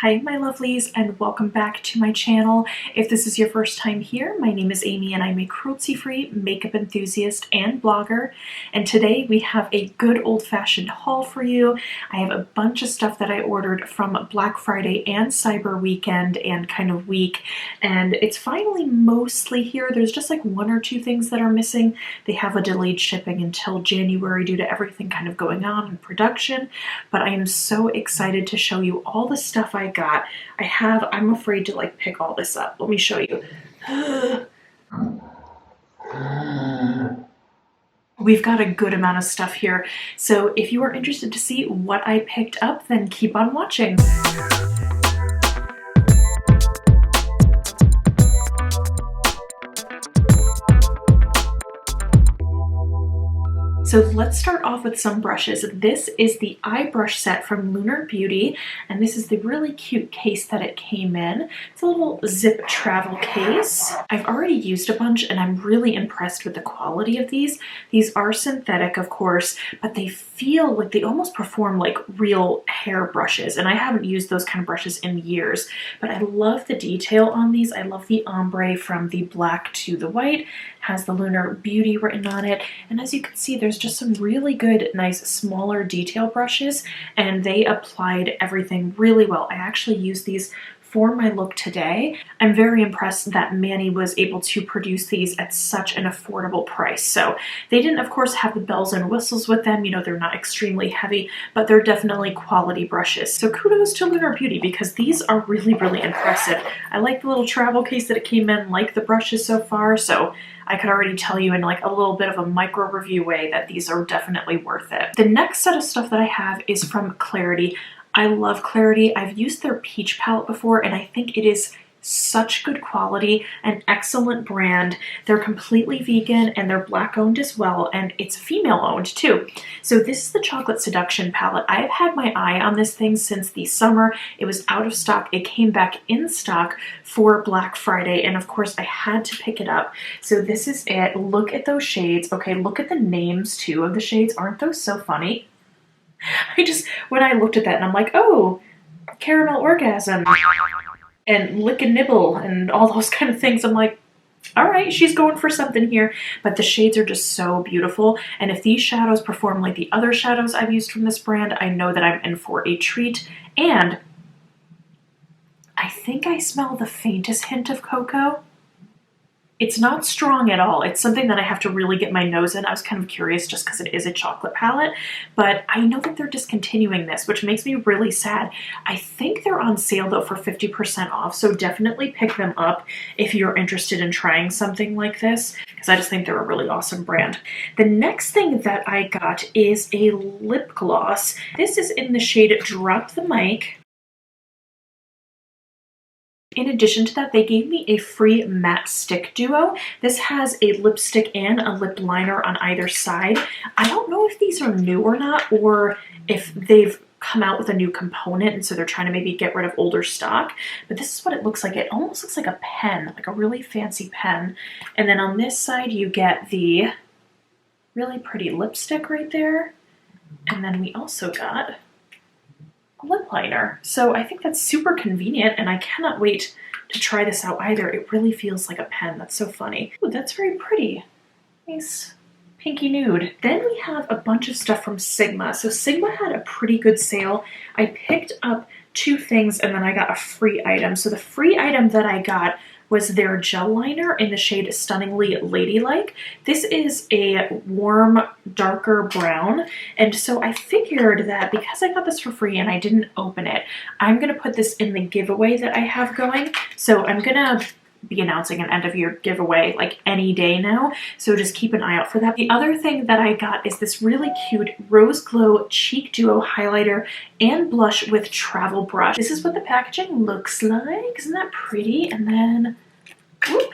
Hi my lovelies, and welcome back to my channel. If this is your first time here, my name is Amy and I'm a cruelty-free makeup enthusiast and blogger, and today we have a good old-fashioned haul for you. I have a bunch of stuff that I ordered from Black Friday and Cyber Weekend and kind of week, and it's finally mostly here. There's just like one or two things that are missing. They have a delayed shipping until January due to everything kind of going on in production, but I am so excited to show you all the stuff I got. I'm afraid to like pick all this up. Let me show you. We've got a good amount of stuff here. So if you are interested to see what I picked up, then keep on watching. So let's start off with some brushes. This is the eye brush set from Lunar Beauty, and this is the really cute case that it came in. It's a little zip travel case. I've already used a bunch and I'm really impressed with the quality of these. These are synthetic, of course, but they feel like they almost perform like real hair brushes, and I haven't used those kind of brushes in years, but I love the detail on these. I love the ombre from the black to the white. Has the Lunar Beauty written on it, and as you can see, there's just some really good, nice, smaller detail brushes, and they applied everything really well. I actually used these for my look today. I'm very impressed that Manny was able to produce these at such an affordable price. So they didn't, of course, have the bells and whistles with them. You know, they're not extremely heavy, but they're definitely quality brushes. So kudos to Lunar Beauty because these are really, really impressive. I like the little travel case that it came in, like the brushes so far. So I could already tell you in like a little bit of a micro review way that these are definitely worth it. The next set of stuff that I have is from Clarity. I love Clarity. I've used their peach palette before and I think it is such good quality, an excellent brand. They're completely vegan and they're Black owned as well, and it's female owned too. So this is the Chocolate Seduction palette. I've had my eye on this thing since the summer. It was out of stock. It came back in stock for Black Friday, and of course I had to pick it up. So this is it. Look at those shades. Okay, look at the names too of the shades. Aren't those so funny? When I looked at that and I'm like, oh, Caramel Orgasm and Lick and Nibble and all those kind of things. I'm like, all right, she's going for something here. But the shades are just so beautiful. And if these shadows perform like the other shadows I've used from this brand, I know that I'm in for a treat. And I think I smell the faintest hint of cocoa. It's not strong at all. It's something that I have to really get my nose in. I was kind of curious just because it is a chocolate palette, but I know that they're discontinuing this, which makes me really sad. I think they're on sale though for 50% off, so definitely pick them up if you're interested in trying something like this, because I just think they're a really awesome brand. The next thing that I got is a lip gloss. This is in the shade Drop the Mic. In addition to that, they gave me a free matte stick duo. This has a lipstick and a lip liner on either side. I don't know if these are new or not, or if they've come out with a new component and so they're trying to maybe get rid of older stock, but this is what it looks like. It almost looks like a pen, like a really fancy pen. And then on this side, you get the really pretty lipstick right there. And then we also got lip liner. So I think that's super convenient and I cannot wait to try this out either. It really feels like a pen. That's so funny. Ooh, that's very pretty. Nice pinky nude. Then we have a bunch of stuff from Sigma. So Sigma had a pretty good sale. I picked up two things and then I got a free item. So the free item that I got was their gel liner in the shade Stunningly Ladylike. This is a warm, darker brown, and so I figured that because I got this for free and I didn't open it, I'm gonna put this in the giveaway that I have going. So I'm gonna be announcing an end of year giveaway like any day now, so just keep an eye out for that. The other thing that I got is this really cute Rose Glow Cheek Duo highlighter and blush with travel brush. This is what the packaging looks like. Isn't that pretty? And then, whoop,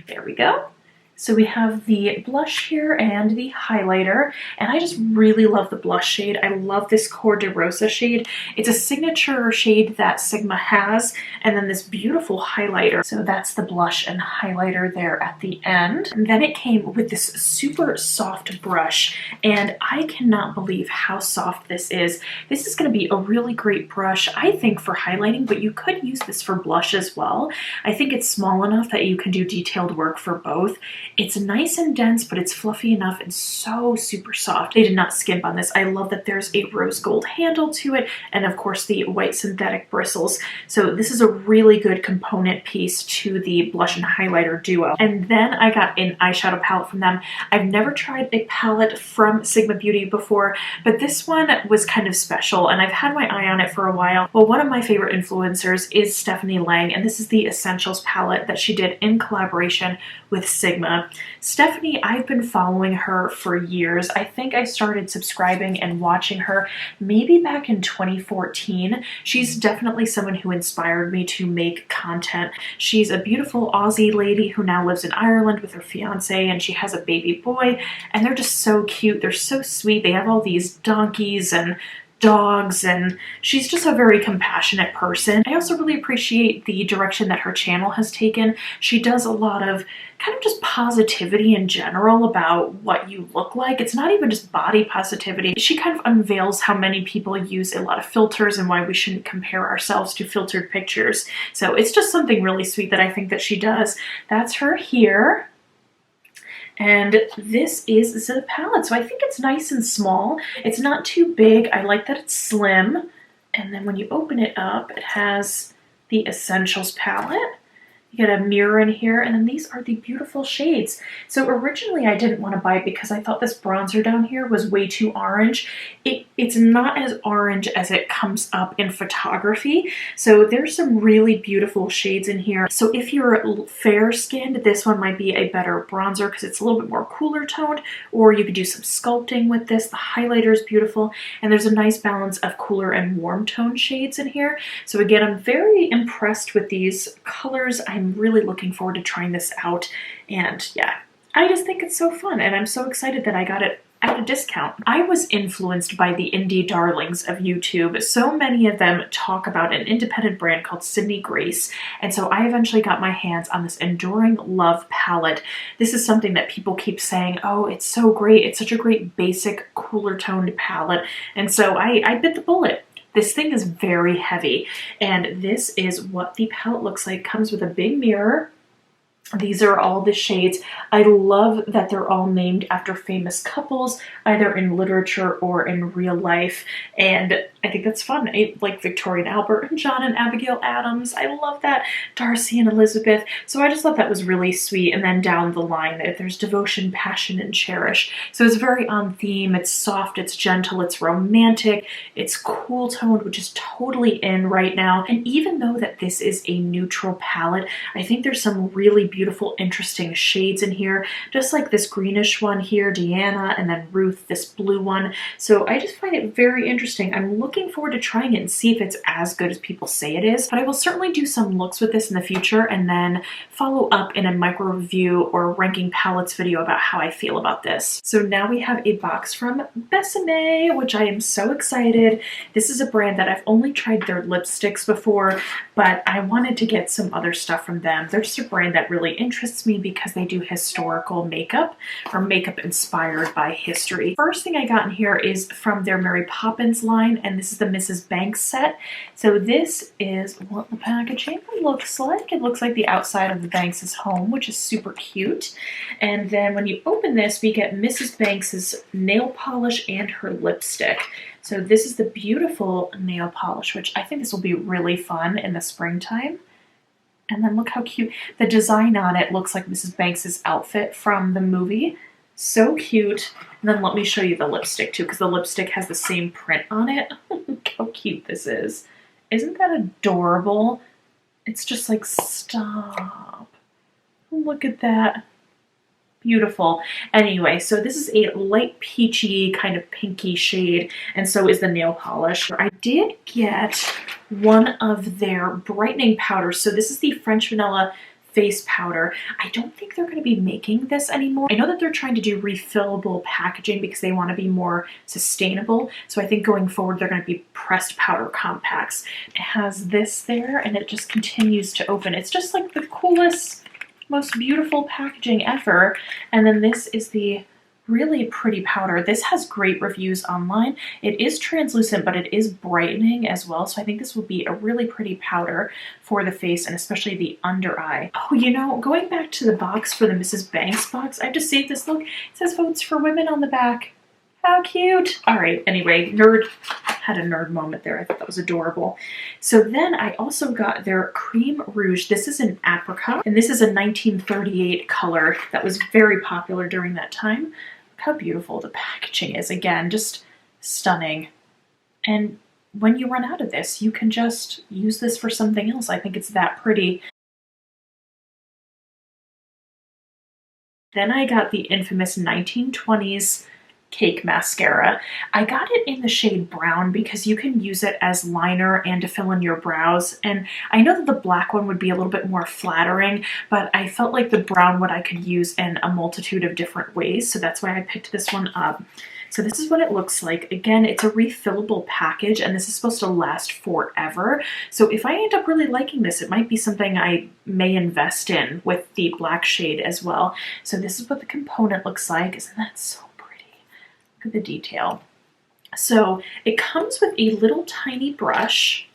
there we go. So we have the blush here and the highlighter, and I just really love the blush shade. I love this Cor de Rosa shade. It's a signature shade that Sigma has, and then this beautiful highlighter. So that's the blush and highlighter there at the end. And then it came with this super soft brush, and I cannot believe how soft this is. This is going to be a really great brush, I think, for highlighting, but you could use this for blush as well. I think it's small enough that you can do detailed work for both. It's nice and dense, but it's fluffy enough and so super soft. They did not skimp on this. I love that there's a rose gold handle to it, and of course the white synthetic bristles. So this is a really good component piece to the blush and highlighter duo. And then I got an eyeshadow palette from them. I've never tried a palette from Sigma Beauty before, but this one was kind of special, and I've had my eye on it for a while. Well, one of my favorite influencers is Stephanie Lang, and this is the Essentials palette that she did in collaboration with Sigma. Stephanie, I've been following her for years. I think I started subscribing and watching her maybe back in 2014. She's definitely someone who inspired me to make content. She's a beautiful Aussie lady who now lives in Ireland with her fiance, and she has a baby boy, and they're just so cute. They're so sweet. They have all these donkeys and dogs, and she's just a very compassionate person. I also really appreciate the direction that her channel has taken. She does a lot of kind of just positivity in general about what you look like. It's not even just body positivity. She kind of unveils how many people use a lot of filters and why we shouldn't compare ourselves to filtered pictures. So it's just something really sweet that I think that she does. That's her here. And this is the palette. So I think it's nice and small. It's not too big. I like that it's slim. And then when you open it up, it has the Essentials palette. You get a mirror in here, and then these are the beautiful shades. So originally I didn't want to buy it because I thought this bronzer down here was way too orange. It's not as orange as it comes up in photography. So there's some really beautiful shades in here. So if you're fair skinned, this one might be a better bronzer because it's a little bit more cooler toned, or you could do some sculpting with this. The highlighter is beautiful, and there's a nice balance of cooler and warm tone shades in here. So again, I'm very impressed with these colors. I'm really looking forward to trying this out, and yeah, I just think it's so fun, and I'm so excited that I got it at a discount. I was influenced by the indie darlings of YouTube. So many of them talk about an independent brand called Sydney Grace, and so I eventually got my hands on this Enduring Love palette. This is something that people keep saying, oh, it's so great, it's such a great basic cooler toned palette, and so I bit the bullet. This thing is very heavy, and this is what the palette looks like. It comes with a big mirror. These are all the shades. I love that they're all named after famous couples, either in literature or in real life, and I think that's fun. Like Victoria and Albert and John and Abigail Adams. I love that. Darcy and Elizabeth. So I just thought that was really sweet. And then down the line, there's devotion, passion, and cherish. So it's very on theme. It's soft, it's gentle, it's romantic, it's cool toned, which is totally in right now. And even though that this is a neutral palette, I think there's some really beautiful, interesting shades in here. Just like this greenish one here, Deanna, and then Ruth, this blue one. So I just find it very interesting. I'm looking forward to trying it and see if it's as good as people say it is, but I will certainly do some looks with this in the future and then follow up in a micro review or ranking palettes video about how I feel about this. So now we have a box from Besame, which I am so excited. This is a brand that I've only tried their lipsticks before, but I wanted to get some other stuff from them. They're just a brand that really interests me because they do historical makeup, or makeup inspired by history. First thing I got in here is from their Mary Poppins line, and this is the Mrs. Banks set. So this is what the packaging looks like. It looks like the outside of the Banks' home, which is super cute. And then when you open this, we get Mrs. Banks' nail polish and her lipstick. So this is the beautiful nail polish, which I think this will be really fun in the springtime. And then look how cute. The design on it looks like Mrs. Banks' outfit from the movie. So cute. And then let me show you the lipstick too, because the lipstick has the same print on it. Look how cute this is. Isn't that adorable? It's just like, stop. Look at that. Beautiful. Anyway, so this is a light peachy kind of pinky shade, and so is the nail polish. I did get one of their brightening powders. So this is the French Vanilla face powder. I don't think they're going to be making this anymore. I know that they're trying to do refillable packaging because they want to be more sustainable. So I think going forward, they're going to be pressed powder compacts. It has this there and it just continues to open. It's just like the coolest, most beautiful packaging ever. And then this is the really pretty powder. This has great reviews online. It is translucent, but it is brightening as well. So I think this will be a really pretty powder for the face and especially the under eye. Oh, you know, going back to the box for the Mrs. Banks box, I have to save this. Look, it says votes for women on the back. How cute. All right, anyway, had a nerd moment there. I thought that was adorable. So then I also got their Cream Rouge. This is an apricot, and this is a 1938 color that was very popular during that time. Look how beautiful the packaging is. Again, just stunning. And when you run out of this, you can just use this for something else. I think it's that pretty. Then I got the infamous 1920s Cake mascara. I got it in the shade brown because you can use it as liner and to fill in your brows. And I know that the black one would be a little bit more flattering, but I felt like the brown one I could use in a multitude of different ways. So that's why I picked this one up. So this is what it looks like. Again, it's a refillable package and this is supposed to last forever. So if I end up really liking this, it might be something I may invest in with the black shade as well. So this is what the component looks like. Isn't that so at the detail? So it comes with a little tiny brush.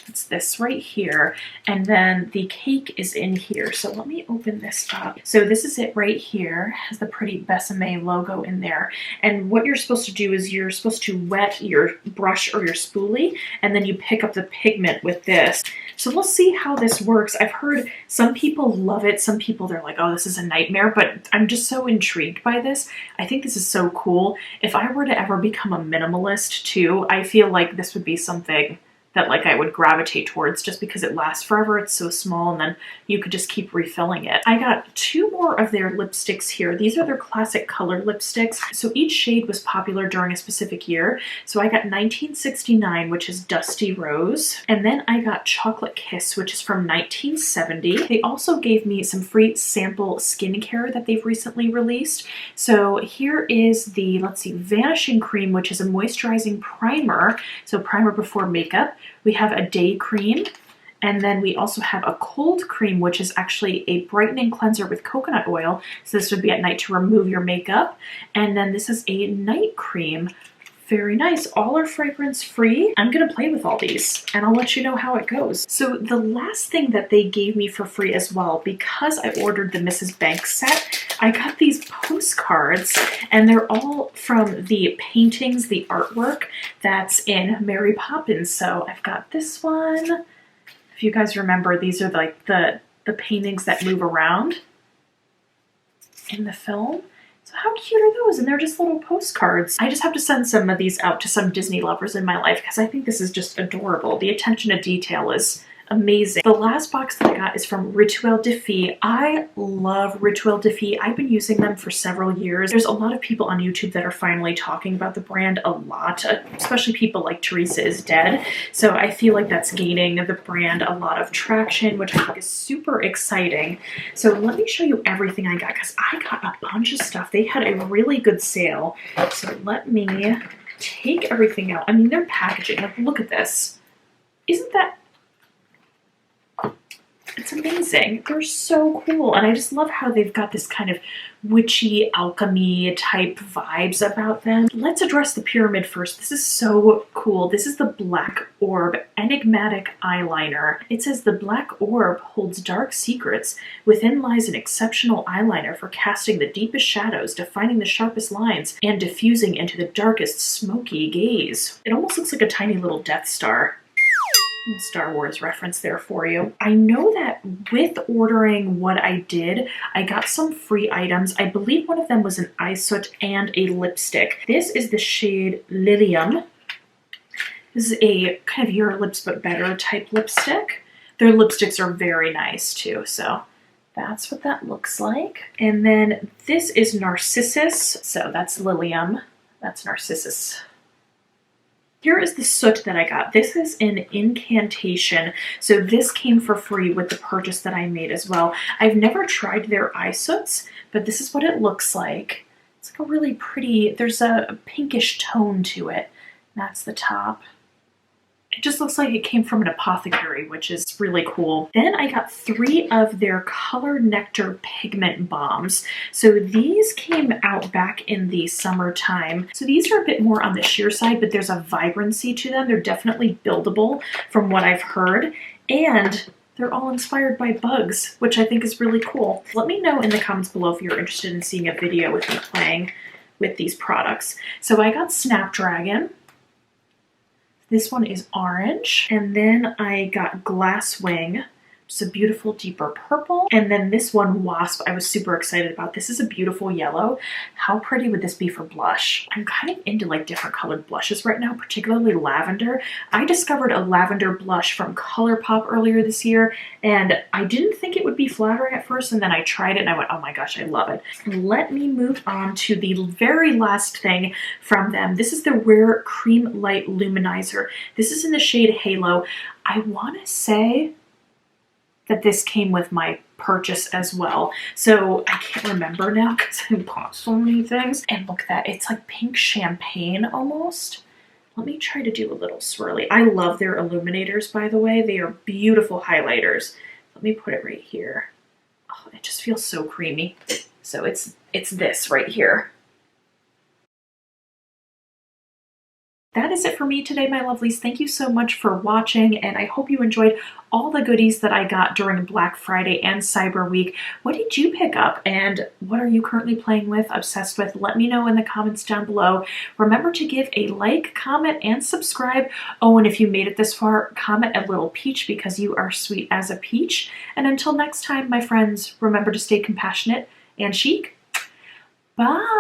It's this right here. And then the cake is in here. So let me open this up. So this is it right here. It has the pretty Besame logo in there. And what you're supposed to do is you're supposed to wet your brush or your spoolie, and then you pick up the pigment with this. So we'll see how this works. I've heard some people love it. Some people, they're like, oh, this is a nightmare, but I'm just so intrigued by this. I think this is so cool. If I were to ever become a minimalist too, I feel like this would be something that like I would gravitate towards just because it lasts forever. It's so small and then you could just keep refilling it. I got 2 more of their lipsticks here. These are their classic color lipsticks. So each shade was popular during a specific year. So I got 1969, which is Dusty Rose. And then I got Chocolate Kiss, which is from 1970. They also gave me some free sample skincare that they've recently released. So here is the, let's see, Vanishing Cream, which is a moisturizing primer. So primer before makeup. We have a day cream, and then we also have a cold cream, which is actually a brightening cleanser with coconut oil. So this would be at night to remove your makeup. And then this is a night cream. Very nice. All are fragrance free. I'm going to play with all these and I'll let you know how it goes. So the last thing that they gave me for free as well, because I ordered the Mrs. Banks set, I got these postcards and they're all from the paintings, the artwork that's in Mary Poppins. So I've got this one. If you guys remember, these are like the paintings that move around in the film. So how cute are those? And they're just little postcards. I just have to send some of these out to some Disney lovers in my life because I think this is just adorable. The attention to detail is amazing. The last box that I got is from Rituel de Fille. I love Rituel de Fille. I've been using them for several years. There's a lot of people on YouTube that are finally talking about the brand a lot, especially people like Teresa is Dead. So I feel like that's gaining the brand a lot of traction, which I think is super exciting. So let me show you everything I got because I got a bunch of stuff. They had a really good sale. So let me take everything out. I mean, their packaging, like, look at this. Isn't that, it's amazing. They're so cool. And I just love how they've got this kind of witchy alchemy type vibes about them. Let's address the pyramid first. This is so cool. This is the Black Orb Enigmatic Eyeliner. It says the Black Orb holds dark secrets. Within lies an exceptional eyeliner for casting the deepest shadows, defining the sharpest lines, and diffusing into the darkest smoky gaze. It almost looks like a tiny little Death Star. Star Wars reference there for you. I know that with ordering what I did, I got some free items. I believe one of them was an eye soot and a lipstick. This is the shade Lilium. This is a kind of Your Lips But Better type lipstick. Their lipsticks are very nice too, so that's what that looks like. And then this is Narcissus. So that's Lilium. That's Narcissus. Here is the soot that I got. This is an incantation. So this came for free with the purchase that I made as well. I've never tried their eye soots, but this is what it looks like. It's like a really pretty, there's a pinkish tone to it. That's the top. It just looks like it came from an apothecary, which is really cool. Then I got 3 of their Color Nectar Pigment Bombs. So these came out back in the summertime. So these are a bit more on the sheer side, but there's a vibrancy to them. They're definitely buildable from what I've heard. And they're all inspired by bugs, which I think is really cool. Let me know in the comments below if you're interested in seeing a video with me playing with these products. So I got Snapdragon. This one is orange. And then I got Glasswing, which is a beautiful deeper purple. And then this one, Wasp, I was super excited about. This is a beautiful yellow. How pretty would this be for blush? I'm kind of into like different colored blushes right now, particularly lavender. I discovered a lavender blush from ColourPop earlier this year, and I didn't think it would be flattering at first, and then I tried it and I went, oh my gosh, I love it. Let me move on to the very last thing from them. This is the Rare Cream Light Luminizer. This is in the shade Halo. I want to say that this came with my purchase as well. So I can't remember now because I bought so many things. And look at that, it's like pink champagne almost. Let me try to do a little swirly. I love their illuminators, by the way. They are beautiful highlighters. Let me put it right here. Oh, it just feels so creamy. So it's this right here. That is it for me today, my lovelies. Thank you so much for watching, and I hope you enjoyed all the goodies that I got during Black Friday and Cyber Week. What did you pick up, and what are you currently playing with, obsessed with? Let me know in the comments down below. Remember to give a like, comment, and subscribe. Oh, and if you made it this far, comment a little peach because you are sweet as a peach. And until next time, my friends, remember to stay compassionate and chic. Bye!